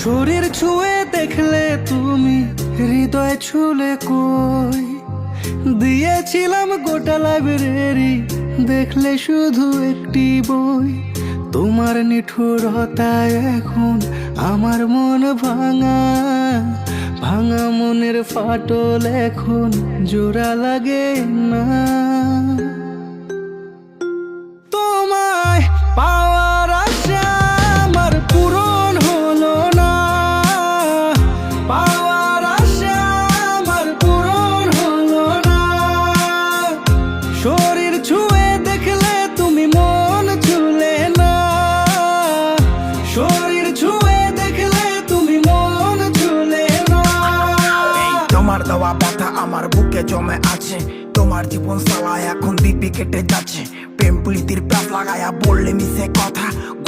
শরীর ছুঁয়ে দেখলে তুমি হৃদয় ছুলে কই, দিয়েছিলাম গোটা লাইব্রেরি, দেখলে শুধু একটি বই। তোমার নিঠুরতায় এখন আমার মন ভাঙা, ভাঙা মনের ফাটল এখন জোড়া লাগে না। তোমায় পাওয়ার আশা আমার পূরণ হলো না, পাওয়ার আশা আমার পূরণ হলো না। শরীর ছুঁয়ে দেখলে তুমি মন ছুলে না, শরীর ছুঁয়ে দেখলে তুমি মন ছুলে না। তোমার দেওয়া ব্যথা আমার বুকে জমে আছে, তোমার জীবন সালা এখন দিব্যি কেটে যাচ্ছে। প্রেম প্রীতির প্যাস লাগায়া বললে মিশে কথা,